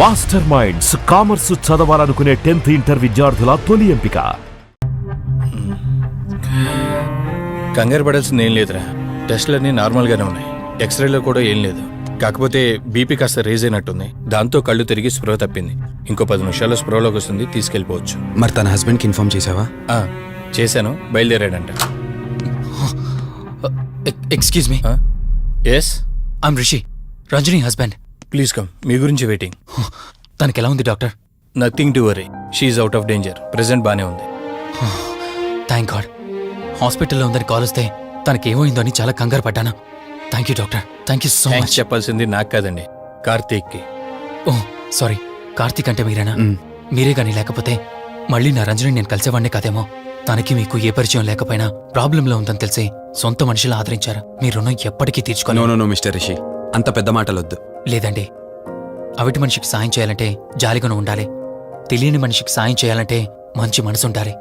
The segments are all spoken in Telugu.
మాస్టర్ మైండ్స్ కామర్స్ చదవాలనుకునే 10th ఇంటర్ విద్యార్థుల తొలి ఎంపిక. కంగారు పడాల్సింది ఏం లేదురా. టెస్టులన్నీ నార్మల్గానే ఉన్నాయి. ఎక్స్రేలో కూడా ఏం లేదు. కాకపోతే బీపీ కాస్త రేజ్ అయినట్టుంది. దాంతో కళ్ళు తిరిగి స్పృహ తప్పింది. ఇంకో 10 నిమిషాల్లో స్పృహలోకి వస్తుంది, తీసుకెళ్ళిపోవచ్చు. మరి తన హస్బెండ్కి ఇన్ఫార్మ్ చేసావా? చేశాను, బయలుదేరాడంట. Excuse me. Yes, I'm Rishi, Ranjani husband. Please come. మీ గురించి వెయిటింగ్. తనకి ఎలా ఉంది doctor? Nothing to worry. She's out of danger. Present బానే ఉంది. Thank God. హాస్పిటల్లో ఉందని కాల్ వస్తే తనకేమైందో అని చాలా కంగారు పడ్డాను. Thank you doctor. Thank you so much. చెప్పాల్సింది నాకు కాదండి, కార్తీక్కి. ఓ సారీ, కార్తీక్ అంటే మీరేనా? మీరే కానీ లేకపోతే మళ్ళీ నా రంజని నేను కలిసేవాడినే కాదేమో. తనకి మీకు ఏ పరిచయం లేకపోయినా ప్రాబ్లంలో ఉందని తెలిసి సొంత మనుషులు ఆదరించారు. మీ రుణం ఎప్పటికీ తీర్చుకోను. నో మిస్టర్ రిషి, అంత పెద్ద మాటలొద్దు. లేదండి, అవిటి మనిషికి సాయం చేయాలంటే జాలిగుణం ఉండాలి. తెలియని మనిషికి సాయం చేయాలంటే మంచి మనసు ఉండాలి.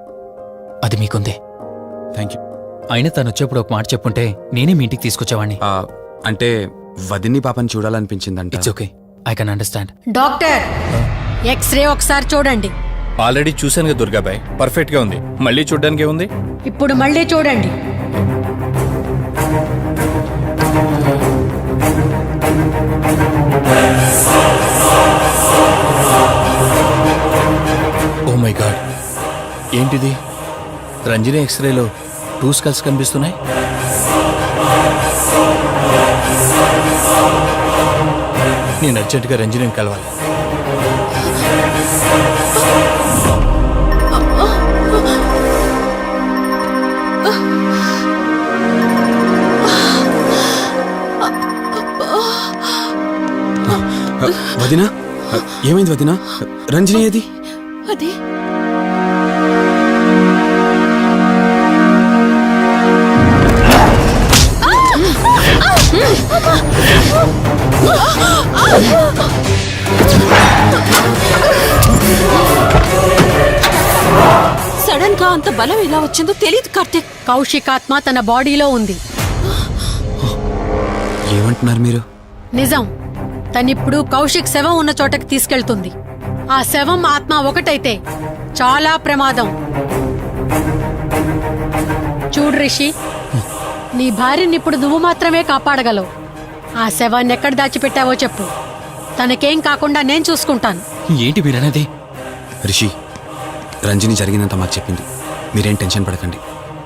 అది మీకుందే. Thank you. అయినా తను వచ్చేప్పుడు ఒక మాట చెప్పుంటే నేనే మీ ఇంటికి తీసుకొచ్చేవాడిని. అంటే వదిన్ని పాపని చూడాలనిపించిందంట. It's okay, I can understand. Doctor, x-ray ఒకసారి చూడండి. ఆల్రెడీ చూశానుగా దుర్గాబాయ్, పర్ఫెక్ట్ గా ఉంది. మళ్ళీ చూడ్డానికి ఏముంది? ఇప్పుడు మళ్ళీ చూడండి. ఓ మై గాడ్, ఏంటిది? రంజని ఎక్స్రేలో 2 స్కల్స్ కనిపిస్తున్నాయి. నేను అర్జెంటుగా రంజనిని కలవాలి. వదినా, ఏమైంది వదినా? రంజని ఏది? అది సడన్ గా అంత బలం ఎలా వచ్చిందో తెలియదు కార్తీక్. కౌశిక్ ఆత్మ తన బాడీలో ఉంది. ఏమంటున్నారు మీరు? నిజం. తనిప్పుడు కౌశిక్ శవం ఉన్న చోటకి తీసుకెళ్తుంది. ఆ శవం ఆత్మ ఒకటైతే చాలా ప్రమాదం. చూడు రిషి, నీ భార్యని ఇప్పుడు నువ్వు మాత్రమే కాపాడగలవు. ఆ శవాన్ని ఎక్కడ దాచిపెట్టావో చెప్పు. తనకేం కాకుండా నేను చూసుకుంటాను. ఏంటి మీరనేది? రిషి, రంజని జరిగినంత మాకు చెప్పింది. మీరేం టెన్షన్ పడకండి.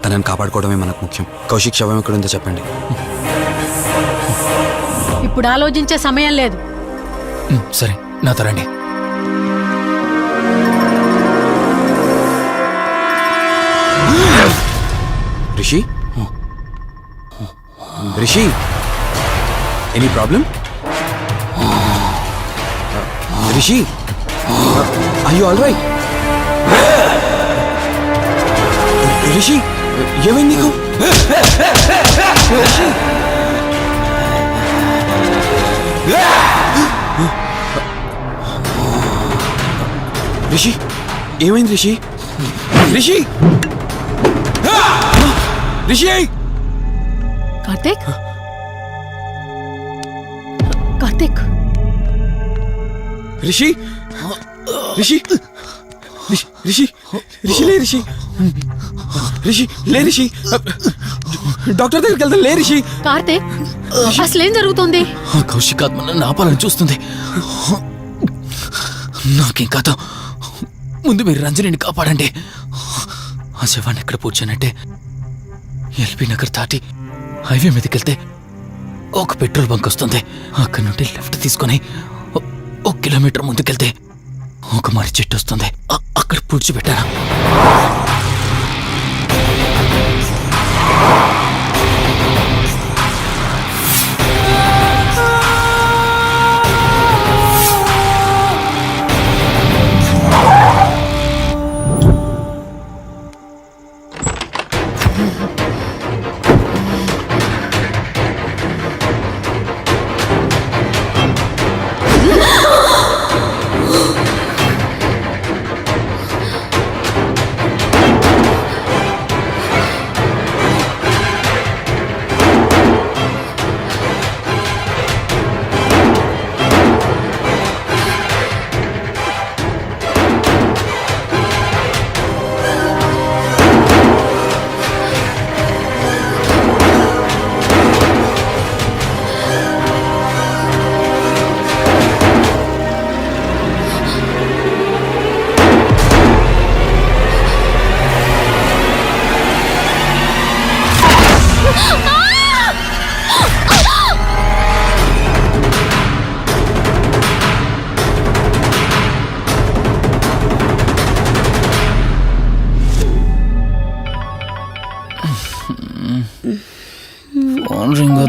తనని కాపాడుకోవడమే మనకు ముఖ్యం. కౌశిక్ శవం ఎక్కడుందో చెప్పండి. ఇప్పుడు ఆలోచించే సమయం లేదు. సరే, నాతో రండి. Rishi, Rishi, any problem? Rishi, are you all right? Rishi, ఏమైంది నీకు? రిషి, రిషి, ఏమైంది రిషి? రిషి, రిషి! కార్తీక్, కార్తీక్, రిషి, రిషి, రిషి, రిషి, లే రిషి, రిషి, లే రిషి, డాక్టర్ దగ్గరికి వెళ్తాం. లే రిషి. కార్తీక్, అసలేం జరుగుతుంది? కౌశిక్ ఆత్మ నన్ను ఆపాలని చూస్తుంది. నాకేం కాదు, ముందు మీరు రంజనిని కాపాడండి. ఆ శవాన్ని ఎక్కడ పూడ్చానంటే ఎల్బీ నగర్ దాటి హైవే మీదకి వెళ్తే ఒక పెట్రోల్ బంక్ వస్తుంది. అక్కడి నుండి లెఫ్ట్ తీసుకొని 1 కిలోమీటర్ ముందుకెళ్తే ఒక మర్రి చెట్టు వస్తుంది. అక్కడ పూడ్చిపెట్టాను.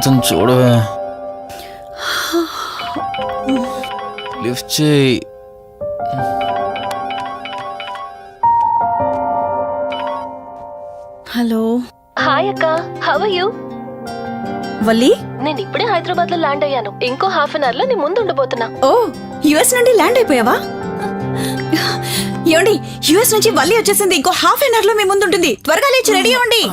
కొంచెం చూడవే. లిఫ్ట్ చేయి. హలో హాయ్ అక్క, హౌ ఆర్ యు? వల్లి. నేను ఇప్పుడే హైదరాబాద్ లో ల్యాండ్ అయ్యాను. ఇంకో హాఫ్ అన్ అవర్ లో నీ ముందు ఉండబోతున్నా. ఓ, యుఎస్ నుండి ల్యాండ్ అయిపోయావా? ఏమండి, యుఎస్ నుంచి వల్లి వచ్చేసింది. ఇంకో హాఫ్ అన్ అవర్ లో మీ ముందు ఉంటుంది. త్వరగా లేచి రెడీ అవ్వండి.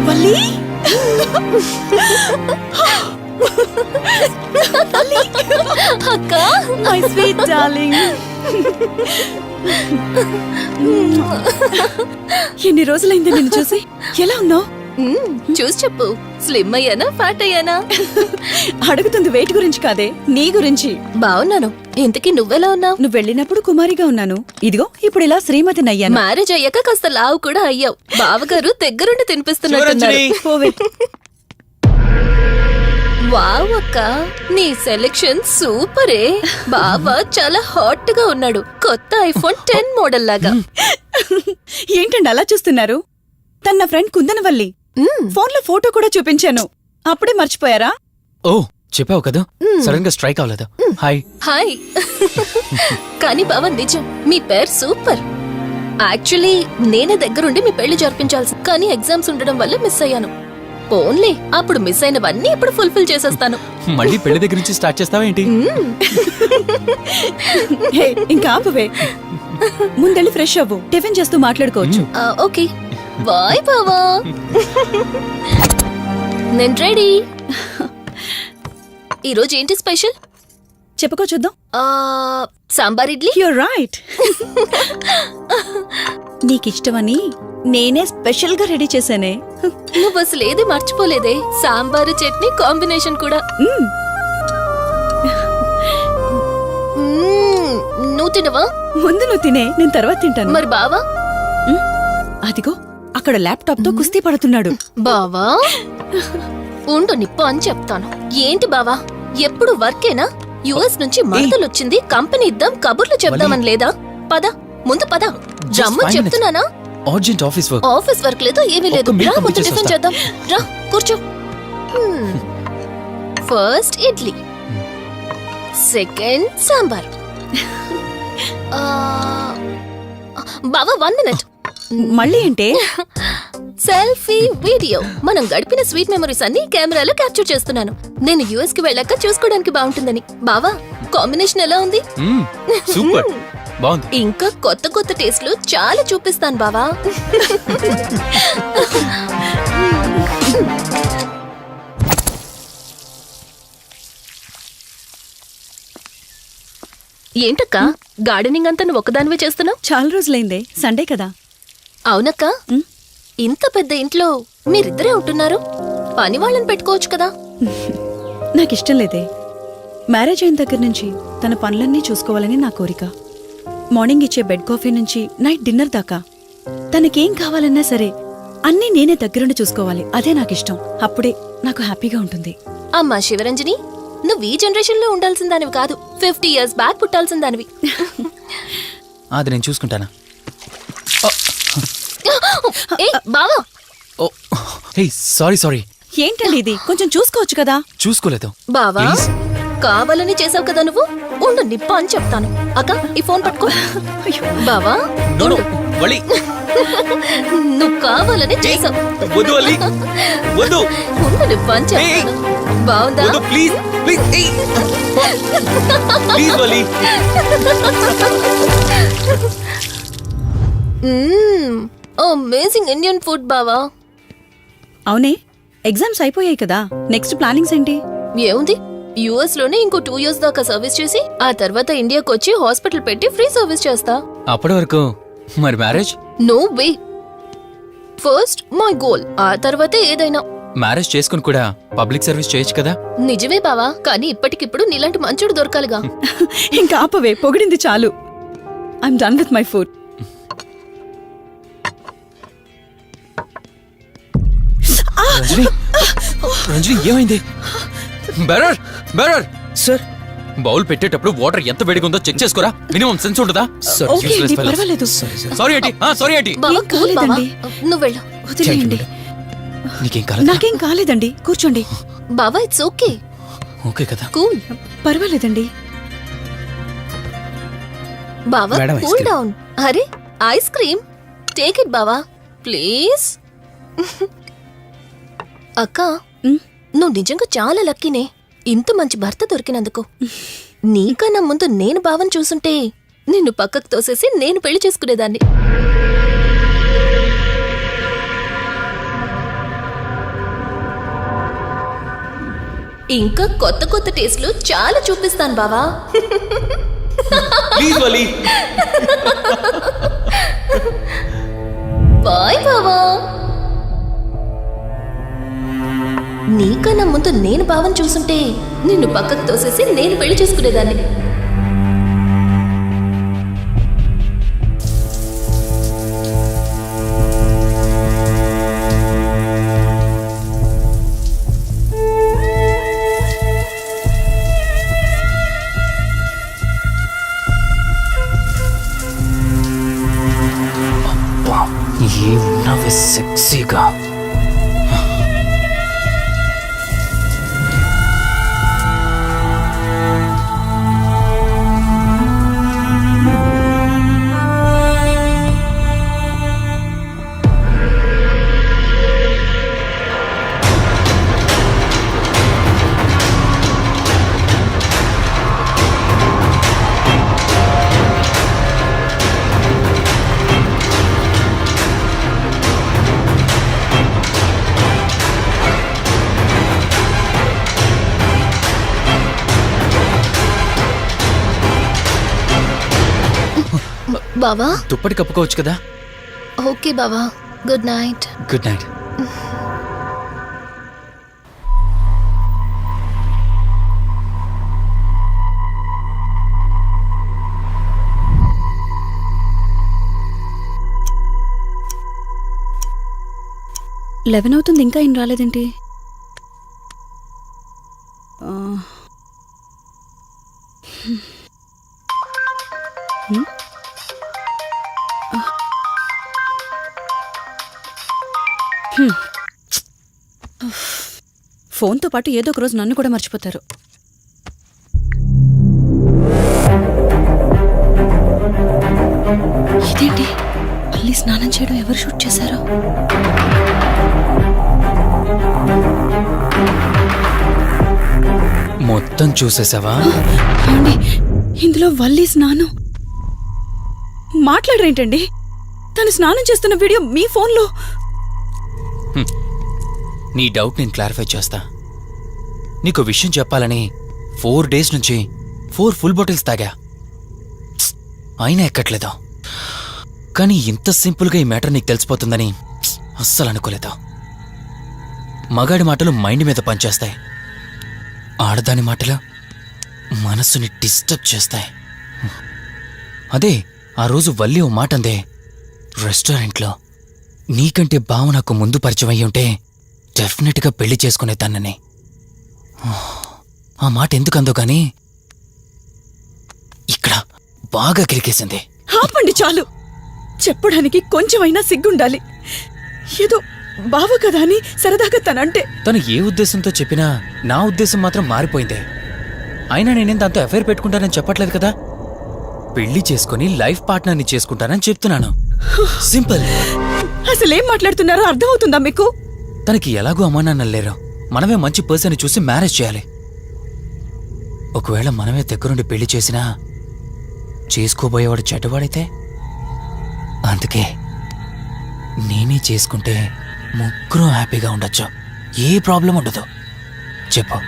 వల్లి, అక్క, మై స్వీట్ డార్లింగ్. ఎన్ని రోజులైంది నిన్ను చూసి. ఎలా ఉన్నావు? చూసి చెప్పు. స్లిమ్ అయ్యానా, ఫ్యాట్ అయ్యానా? అడుగుతుంది వెయిట్ గురించి కాదే, నీ గురించి. బాగున్నాను. ఇంతకీ నువ్వెలా ఉన్నావు? నువ్వు వెళ్ళినప్పుడు కుమారిగా ఉన్నాను. ఇదిగో ఇప్పుడు ఇలా శ్రీమతిని అయ్యాను. మ్యారేజ్ అయ్యాక కాస్త లావు కూడా అయ్యావు. బావగారు దగ్గరుండి తినిపిస్తున్నట్టున్నారు. పోవే. వావ్ అక్క, నీ సెలెక్షన్ సూపరే. బావ చాలా హాట్ గా ఉన్నాడు. కొత్త ఐఫోన్ 10 మోడల్ లాగా. ఏంటండి అలా చూస్తున్నారు? తన ఫ్రెండ్ కుందనవల్లి. ఫోన్ లో ఫోటో కూడా చూపించాను. అప్పుడే మర్చిపోయారా? ఓ, చెప్పావు కదా, సడన్ గా స్ట్రైక్ అవ్వలేదు. హాయ్. హాయ్. కానీ బావ నిజం, మీ పేరు సూపర్. యాక్చువల్లీ నేనే దగ్గరుండి మీ పెళ్లి జరిపించాల్సి, కానీ ఎగ్జామ్స్ ఉండడం వల్ల మిస్ అయ్యాను. పోన్లే, అప్పుడు మిస్ అయినవన్నీ ఇప్పుడు ఫుల్ఫిల్ చేసేస్తాను. మళ్ళీ పెళ్లి దగ్గర నుంచి స్టార్ట్ చేస్తావా ఏంటి? హే, ఇంకా ఆపువే. ముందెళ్ళి ఫ్రెష్ అవ్వు. టిఫిన్ చేస్తూ మాట్లాడుకోవచ్చు. ఓకే బాయ్ బావా. నేను రెడీ. ఈరోజు ఏంటి స్పెషల్? చెప్పుకో చూద్దాం. సాంబార్ ఇడ్లీ. You're right. నీకిష్టమని నేనే స్పెషల్ గా రెడీ చేశానే. నువ్వు అసలు ఏది మర్చిపోలేదే. సాంబారు చట్నీ కాంబినేషన్ కూడా. నువ్వు తినవా? ముందు నువ్వు తినే, నేను తర్వాత తింటాను. మరి బావా? అదిగో అక్కడ ల్యాప్టాప్ తో కుస్తీ పడుతున్నాడు. బావా ఉండు, నిప్పు అని చెప్తాను. ఏంటి బావా, ఎప్పుడు వర్కేనా? యుఎస్ నుంచి మరదలొచ్చింది, కంపెనీ ఇద్దాం, కబుర్లు చెప్దామని లేదా? పద ముందు పద. జమ్ము చెప్తున్నానా? Urgent office work. Office work లేదు, ఏమీ లేదు. ఒక్క మీల్ రా ముందు పంపించేసి టిఫిన్ వస్తా. చేద్దాం. రా కూర్చో. First idli, second sambar. బావా 1 మినిట్. మళ్ళీ అంటే సెల్ఫీ వీడియో. మనం గడిపిన స్వీట్ మెమరీస్ అన్ని కెమెరాలో క్యాప్చర్ చేస్తున్నాను. నేను యుఎస్ కి వెళ్ళాక చూసుకోవడానికి బాగుంటుందని. బావా కాంబినేషన్ ఎలా ఉంది? సూపర్, బాగుంది. ఇంకా కొత్త కొత్త టేస్ట్లు చాలా చూపిస్తాను బావా. ఏంటక్క, గార్డెనింగ్ అంతా నువ్వు ఒకదానివే చేస్తున్నావు? చాలా రోజులైందే, సండే కదా. అవునక్క, ఇంత పెద్ద ఇంట్లో మీరిద్దరే ఉంటున్నారు. పని వాళ్ళని పెట్టుకోవచ్చు కదా. నాకిష్టం లేదే. మ్యారేజ్ అయిన దగ్గర నుంచి తన పనులన్నీ చూసుకోవాలని నా కోరిక. మార్నింగ్ ఇచ్చే బెడ్ కాఫీ నుంచి నైట్ డిన్నర్ దాకా తనకేం కావాలన్నా సరే అన్నీ నేనే దగ్గరుండి చూసుకోవాలి. అదే నాకిష్టం. అప్పుడే నాకు హ్యాపీగా ఉంటుంది. అమ్మా శివరంజని, నువ్వు ఈ జనరేషన్ లో ఉండాల్సిన దానివి కాదు. 50 years బ్యాక్ పుట్టాల్సిన దానివి. అది నేను చూసుకుంటానా? బావా. ఓ, హే, సారీ. ఏంటండి ఇది? కొంచెం చూసుకోవచ్చు కదా. చూసుకోలేదు. బావా Please? కావాలని చేసావు కదా నువ్వు. ఉండు నిప్ప అని చెప్తాను. అక్క ఈ ఫోన్ పట్టుకో. బావా నో నో, ఉండు. వలి. నువ్వు కావాలని చేసావు. వద్దు వలి, వద్దు. ఉండు నిప్ప అని చెప్తాను. బావుందా? వద్దు, ప్లీజ్ ప్లీజ్. ప్లీజ్ వలి. అమేజింగ్ ఇండియన్ ఫుడ్ బావా. అవునే, ఎగ్జామ్స్ అయిపోయాయి కదా. నెక్స్ట్ ప్లానింగ్స్ ఏంటి? ఏముంది, యుఎస్ లోనే ఇంకో 2 years దాకా సర్వీస్ చేసి ఆ తర్వాత ఇండియాకి వచ్చి హాస్పిటల్ పెట్టి ఫ్రీ సర్వీస్ చేస్తా. అప్పటి వరకు మరి marriage? No way. First my goal, ఆ తర్వాతే ఏదైనా. మ్యారేజ్ చేసుకుని కూడా పబ్లిక్ సర్వీస్ చేయొచ్చు కదా? నిజమే బావా, కానీ ఇప్పటికిప్పుడు నీలాంటి మంచోడు దొరకాలిగా. ఇంకా ఆపవే, పొగిడింది చాలు. I'm done with my food. Ranjani, Ranjani ఏమైంది? బెరర్ బెరర్ సార్ బౌల్ పెట్టేటప్పుడు వాటర్ ఎంత వేడిగా ఉందో చెక్ చేసుకోరా. మినిమం సెన్స్ ఉంటుందా? ఓకే అండి, పర్వాలేదు. సారీ ఏంటి, సారీ ఏంటి. బావా ఏం కూల్ బావా, కాలేదండి. నువ్వు వెళ్ళు. వదిలేయండి. నీకేం కాలేదు? నాకేం కాలేదండి, కూర్చోండి. బావా ఇట్స్ ఓకే, ఓకే కదా? కూల్. పర్వాలేదండి. బావా madam, ice cool cream. Down. అరే ఐస్ క్రీమ్, టేక్ ఇట్ బావా ప్లీజ్. అక్క, ఉమ్, నువ్వు నిజంగా చాలా లక్కీనే ఇంత మంచి భర్త దొరికినందుకు. నీకన్నా ముందు నేను బావని చూసుంటే నిన్ను పక్కకు తోసేసి నేను పెళ్లి చేసుకునేదాన్ని. ఇంకా కొత్త కొత్త టేస్ట్లు చాలా చూపిస్తాను బావా. Please Vali. బాయ్ బావా. నీకన్నా ముందు నేను బావని చూసుంటే నిన్ను పక్కకు తోసేసి నేను పెళ్లి చేసుకునేదాన్ని. ఏమున్నావే సెక్సీగా. బావా దుప్పటి కప్పుకోవచ్చు కదా? ఓకే బావా, good night. Good night. Eleven అవుతుంది, ఇంకా ఏం రాలేదేంటి? ఫోన్తో పాటు ఏదో ఒక రోజు నన్ను కూడా మర్చిపోతారు. ఇదేంటి, మళ్ళీ స్నానం చేయడం ఎవరు షూట్ చేశారో? మొత్తం చూసేసావా? ఏమండి, ఇందులో వల్లి స్నానం మాట్లాడరేంటండి? తను స్నానం చేస్తున్న వీడియో మీ ఫోన్లో. నీ డౌట్ నేను క్లారిఫై చేస్తా. నీకు విషయం చెప్పాలని 4 days నుంచి 4 full బాటిల్స్ తాగా, అయినా ఎక్కట్లేదు. కానీ ఇంత సింపుల్గా ఈ మ్యాటర్ నీకు తెలిసిపోతుందని అస్సలు అనుకోలేదు. మగాడి మాటలు మైండ్ మీద పనిచేస్తాయి, ఆడదాని మాటలు మనస్సుని డిస్టర్బ్ చేస్తాయి. అదే ఆ రోజు వల్లి ఓ మాట అందే రెస్టారెంట్లో, నీకంటే బావ నాకు ముందు పరిచయం అయ్యి ఉంటే డెఫినెట్గా పెళ్లి చేసుకునేదాన్నని. ఆ మాట ఎందుకందో కానీ ఇక్కడ బాగా కిరికేసింది. ఆపండి చాలు. చెప్పడానికి కొంచెమైనా సిగ్గుండాలి. ఏదో బావ కదా అని సరదాగా తనంటే. తను ఏ ఉద్దేశంతో చెప్పినా నా ఉద్దేశం మాత్రం మారిపోయిందే. అయినా నేనేం దాంతో అఫైర్ పెట్టుకుంటానని చెప్పట్లేదు కదా. పెళ్లి చేసుకుని లైఫ్ పార్ట్నర్ని చేసుకుంటానని చెప్తున్నాను. సింపుల్. అసలేం మాట్లాడుతున్నారో అర్థమవుతుందా మీకు? తనకి ఎలాగో అమ్మా నాన్న లేరు, మనమే మంచి పర్సన్ చూసి మ్యారేజ్ చేయాలి. ఒకవేళ మనమే దగ్గరుండి పెళ్లి చేసినా చేసుకోబోయేవాడు చెడ్డవాడైతే, అందుకే నేనే చేసుకుంటే ముగ్గురు హ్యాపీగా ఉండొచ్చు, ఏ ప్రాబ్లం ఉండదు. చెప్పు.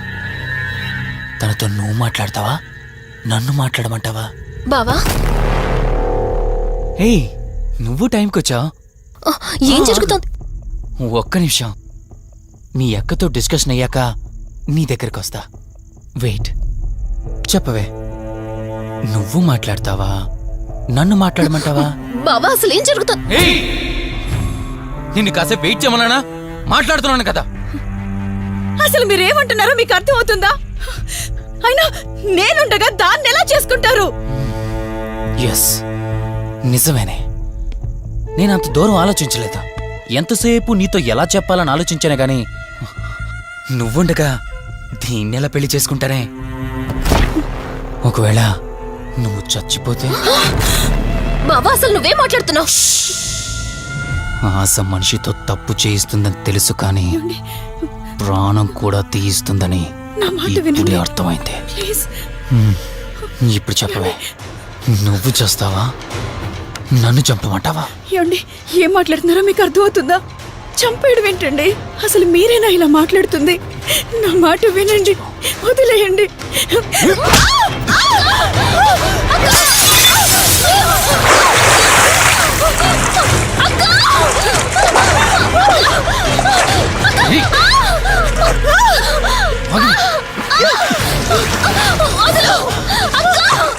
తనతో నువ్వు మాట్లాడతావా నన్ను మాట్లాడమంటావా? బావా హే, నువ్వు టైంకి వచ్చావు. ఏం జరుగుతోంది? ఒక్క నిమిషం, మీ అక్కతో డిస్కషన్ అయ్యాక నీ దగ్గరికి వస్తా. వెయిట్, చెప్పవే, నువ్వు మాట్లాడతావా నన్ను మాట్లాడమంటావా? బావా అసలు ఏం జరుగుతోంది? నిన్ను కాసేపు వెయిట్ చేయమన్నానా? మాట్లాడుతున్నాను కదా. అసలు మీరేమంటున్నారో మీకు అర్థమవుతుందా? అయినా నేనుండగా దాన్ని ఎలా చేసుకుంటారు? ఎస్, నిజమేనే. నేను అంత దూరం ఆలోచించలేదు. ఎంతసేపు నీతో ఎలా చెప్పాలని ఆలోచించానే గాని నువ్వుండగా దీన్నెలా పెళ్లి చేసుకుంటానే? ఒకవేళ నువ్వు చచ్చిపోతే? బావా అసలు నువ్వేం మాట్లాడుతున్నావు? ఆశ మనిషితో తప్పు చేయిస్తుందని తెలుసు కానీ ప్రాణం కూడా తీయిస్తుందని ఇప్పుడే అర్థమైంది. ఇప్పుడు చెప్పవే, నువ్వు చేస్తావా నన్ను చంపమంటావా? ఏమండి, ఏం మాట్లాడుతున్నారో మీకు అర్థమవుతుందా? చంపేయడం ఏంటండి? అసలు మీరేనా ఇలా మాట్లాడుతుంది? నా మాట వినండి, వదిలేయండి.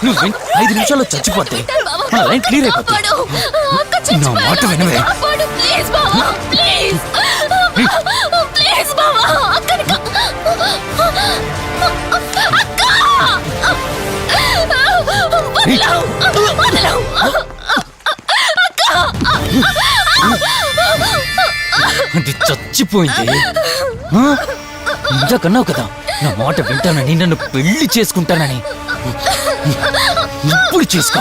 నువ్వు 5 నిమిషాల్లో చచ్చిపోతే మన లైన్ క్లియర్ అయిపోతుంది. నా మాట వినవే. ప్లీజ్ బావా, ప్లీజ్ ప్లీజ్ బావా, అక్కని అది చచ్చిపోయింది. ఇందాకన్నావు కదా నా మాట వింటానని, నన్ను పెళ్లి చేసుకుంటానని. ఇప్పుడు చేసుకో.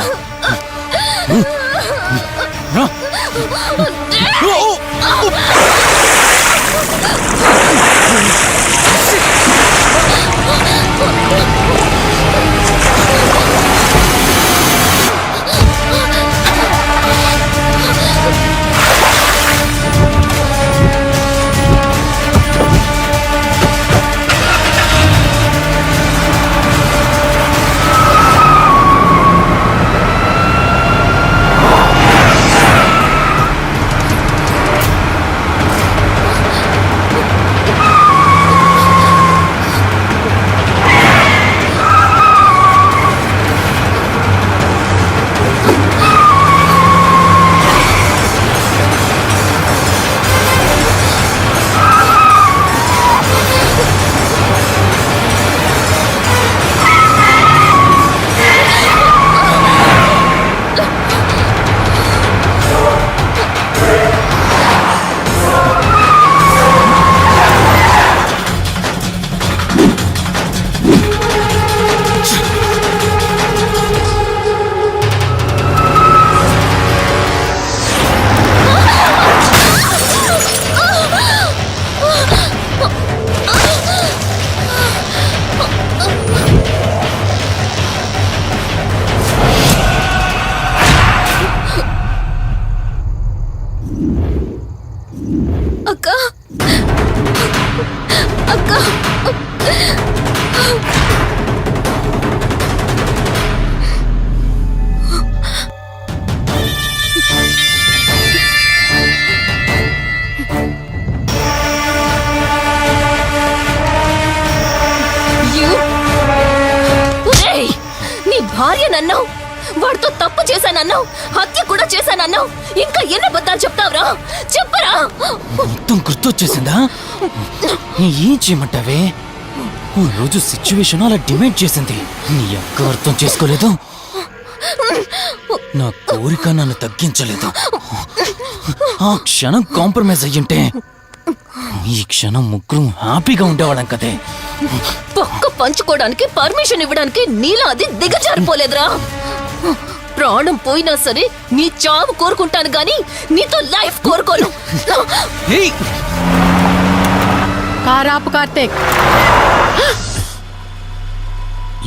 అక్క అక్క నీ భార్య నన్నావు, వాడితో తప్పు చేశానన్నావు, హత్య కూడా చేశానన్నావు. ఇంకా ఎన్ని అబద్ధాలు చెప్తావురా? చెప్పరా? మొత్తం గుర్తొచ్చేసిందా? ఏం చేయమంటావే? ఓ రోజు సిచ్యువేషన్ అలా డిమాండ్ చేసింది. నీ అక్క అర్థం చేసుకోలేదు, నా కోరిక నన్ను తగ్గించలేదు. ఆ క్షణం కాంప్రమైజ్ అయ్యుంటే ఈ క్షణం ముగ్గురు హ్యాపీగా ఉండేవాళ్ళం కదే. పక్క పంచుకోవడానికి పర్మిషన్ ఇవ్వడానికి నీలా అది దిగజారిపోలేదురా. ప్రాణం పోయినా సరే నీ చావు కోరుకుంటాను గాని నీతో లైఫ్ కోరుకోను. కారాపు కార్తీక్.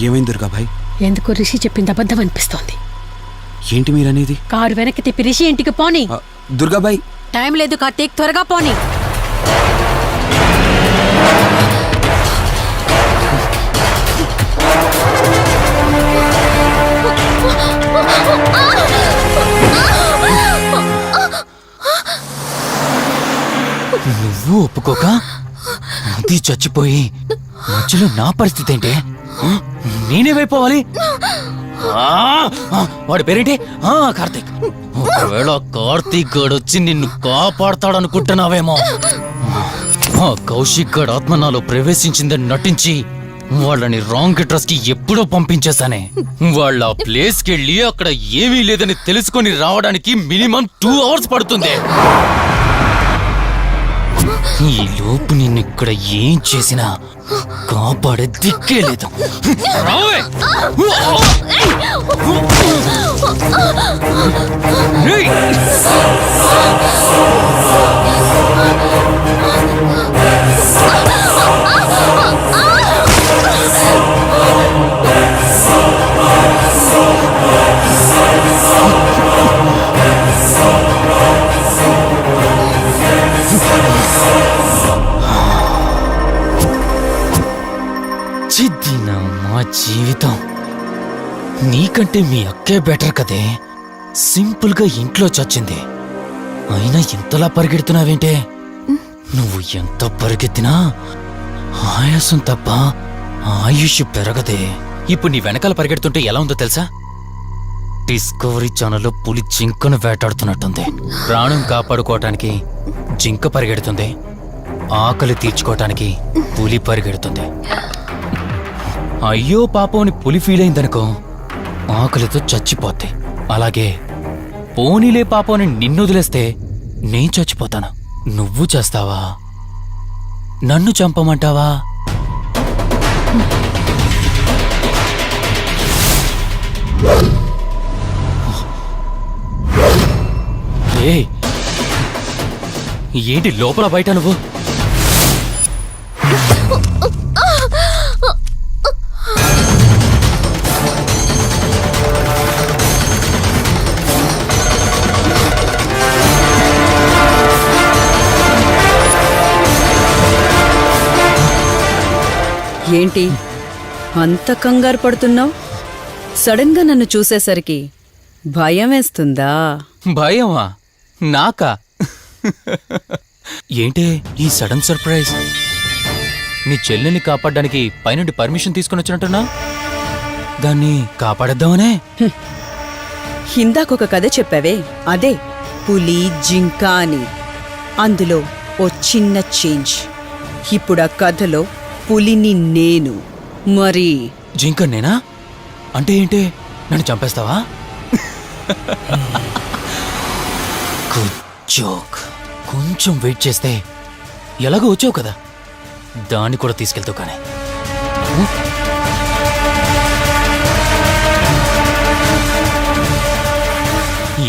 ఏమైంది దుర్గాభాయ్? ఎందుకు రిషి చెప్పింది అబద్ధం అనిపిస్తోంది. ఏంటి మీరనేది? కారు వెనక్కి తిప్పి రిషి ఇంటికి పోని. దుర్గాబాయ్, టైం లేదు కార్తీక్, త్వరగా పోని. ఒప్పుకోక అది చచ్చిపోయి మధ్యలో నా పరిస్థితి ఏంటి? నేనేమైపోవాలి? వాడి పేరేంటి? కార్తీక్. ఒకవేళ కార్తీక్ గడు వచ్చి నిన్ను కాపాడతాడనుకుంటున్నావేమో. కౌశిక్ గడ్ ఆత్మ నాలో ప్రవేశించిందని నటించి వాళ్ళని రాంగ్ అడ్రస్ కి ఎప్పుడో పంపించేశానే. వాళ్ళ ప్లేస్ కి వెళ్ళి అక్కడ ఏమీ లేదని తెలుసుకొని రావడానికి మినిమం 2 hours పడుతుంది. ఈ లోపు నిన్ను ఇక్కడ ఏం చేసినా కాపాడే దిక్కే లేదు. రావే! రేయ్! చిద్దిన మా జీవితం. నీకంటే మీ అక్కే బెటర్ కదే. సింపుల్ గా ఇంట్లో చచ్చింది. అయినా ఇంతలా పరిగెడుతున్నావేంటే? నువ్వు ఎంత పరిగెత్తినా ఆయాసం తప్ప ఆయుష్ పెరగదే. ఇప్పుడు నీ వెనకాల పరిగెడుతుంటే ఎలా ఉందో తెలుసా? డిస్కవరీ ఛానల్లో పులి జింకను వేటాడుతున్నట్టుంది. ప్రాణం కాపాడుకోవటానికి జింక పరిగెడుతుంది, ఆకలి తీర్చుకోవటానికి పులి పరిగెడుతుంది. అయ్యో పాపం అని పులి ఫీల్ అయిందనుకో, ఆకలితో చచ్చిపోద్ది. అలాగే పోనీలే పాపం అని నిన్ను వదిలేస్తే నేను చచ్చిపోతాను. నువ్వు చేస్తావా? నన్ను చంపమంటావా? ఏయ్, ఏంటి లోపల బయట నువ్వు? ఏంటి అంత కంగారు పడుతున్నావు? సడన్ గా నన్ను చూసేసరికి భయం వేస్తుందా? భయమా? నాకా? ఏంటే ఈ సడన్ సర్ప్రైజ్? నీ చెల్లెల్ని కాపాడడానికి పైనుండి పర్మిషన్ తీసుకుని వచ్చినట్టున్నా? దాన్ని కాపాడేద్దామనే? ఇందాకొక కథ చెప్పావే, అదే పులి జింక అని. అందులో ఓ చిన్న చేంజ్. ఇప్పుడు ఆ కథలో పులిని నేను. మరి జింక నేనా? అంటే ఏంటి? నన్ను చంపేస్తావా? Good joke. కొంచెం వెయిట్ చేస్తే ఎలాగో వచ్చావు కదా, దాన్ని కూడా తీసుకెళ్తావు. కానీ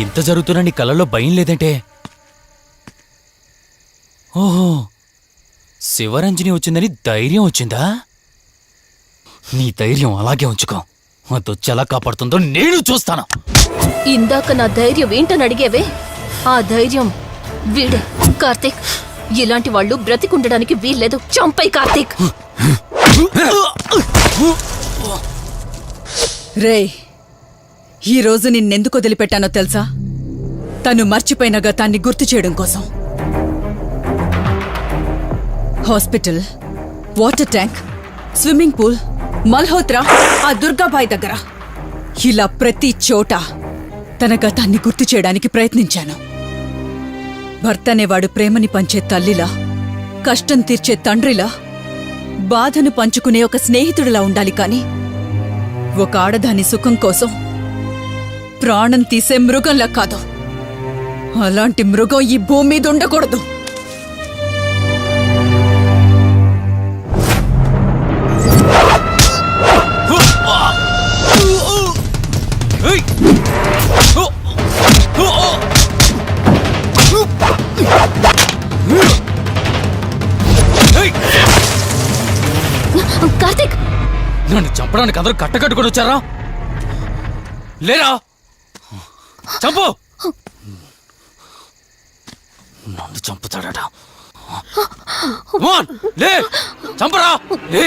ఇంత జరుగుతున్నా నీ కళ్ళల్లో భయం లేదంటే? ఓహో, శివరంజని వచ్చిందని ధైర్యం వచ్చిందా? నీ ధైర్యం అలాగే ఉంచుకో. అదొచ్చి ఎలా కాపాడుతుందో నేను చూస్తాను. ఇందాక నా ధైర్యం ఏంటని అడిగేవే, ఆ ధైర్యం వీడే. కార్తీక్, ఇలాంటి వాళ్ళు బ్రతికుండడానికి వీల్లేదు. చంపై కార్తీక్. రేయ్, ఈరోజు నిన్నెందుకు వదిలిపెట్టానో తెలుసా? తను మర్చిపోయిన గతాన్ని గుర్తు చేయడం కోసం. Hospital, water tank, swimming pool, Malhotra, ఆ దుర్గాబాయ్ దగ్గర, ఇలా ప్రతి చోట తన గతాన్ని గుర్తు చేయడానికి ప్రయత్నించాను. భర్త అనేవాడు ప్రేమని పంచే తల్లిలా, కష్టం తీర్చే తండ్రిలా, బాధను పంచుకునే ఒక స్నేహితుడిలా ఉండాలి. కాని ఒక ఆడదాని సుఖం కోసం ప్రాణం తీసే మృగంలా కాదు. అలాంటి మృగం ఈ భూమి మీద ఉండకూడదు. కార్తీక్, నన్ను చంపడానికి అందరూ కట్టకట్టుకొని వచ్చారా? లేరా? చంపు! నన్ను చంపుతాడట. లే, చంపరా! లే!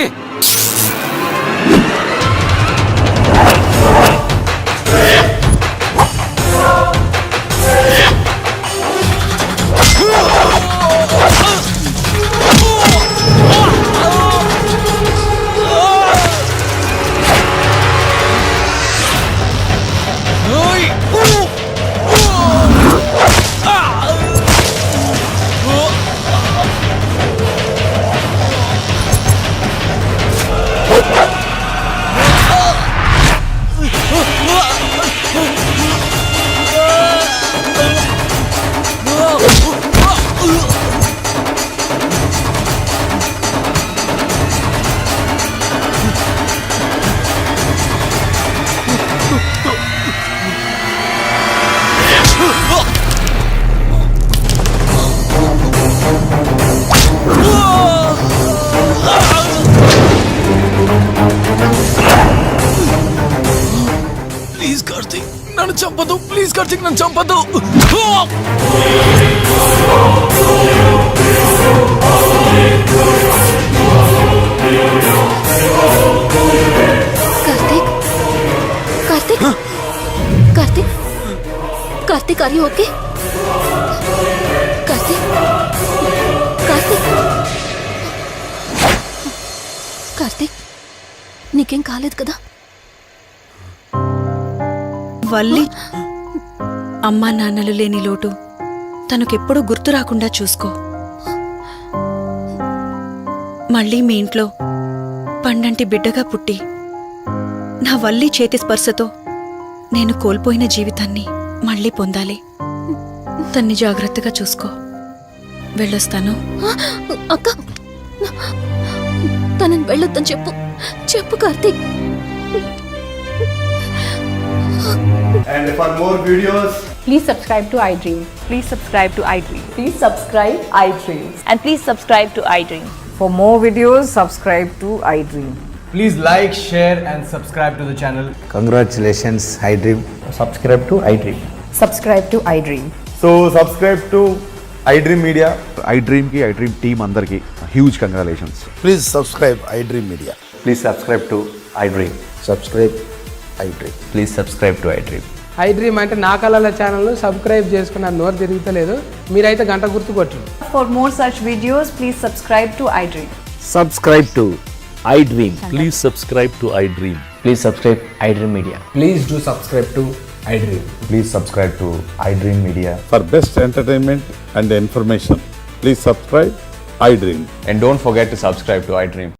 చంపదు ప్లీజ్ కార్తీక్ నన్ను చంపదు. Karthik Karthik Karthik Karthik are you okay? Karthik Karthik Karthik నీకేం కాలేదు కదా? వల్లి అమ్మా నాన్నలు లేని లోటు తనకెప్పుడూ గుర్తు రాకుండా చూసుకో. మళ్ళీ మీ ఇంట్లో పండంటి బిడ్డగా పుట్టి నా వల్లి చేతి స్పర్శతో నేను కోల్పోయిన జీవితాన్ని మళ్ళీ పొందాలి. తన్ని జాగ్రత్తగా చూసుకో. వెళ్ళొస్తాను. అక్క తనని వెళ్ళొద్దని చెప్పు చెప్పు Karthik. And for more videos, Please subscribe to iDream. Please subscribe to iDream. Please subscribe iDream. And please subscribe to iDream. For more videos, subscribe to iDream. please like, share, and subscribe to the channel. Congratulations, iDream. Subscribe to iDream. Subscribe to iDream. So subscribe to iDream Media. iDream ki iDream team andarki huge congratulations. Please subscribe iDream Media. Please subscribe to iDream. Subscribe iDream. Please subscribe to iDream. iDream అంటే నా కళల ఛానల్ సబ్స్క్రైబ్ చేసుకున్న నోరు తిరుగుతలేదు. మీరైతే గంట గుర్తు కొట్టండి. For more such videos, please subscribe to iDream. Subscribe to iDream. Please subscribe to iDream. Please subscribe iDream Media. Please do subscribe to iDream. Please subscribe to iDream Media. For best entertainment and information, please subscribe iDream. And don't forget to subscribe to iDream.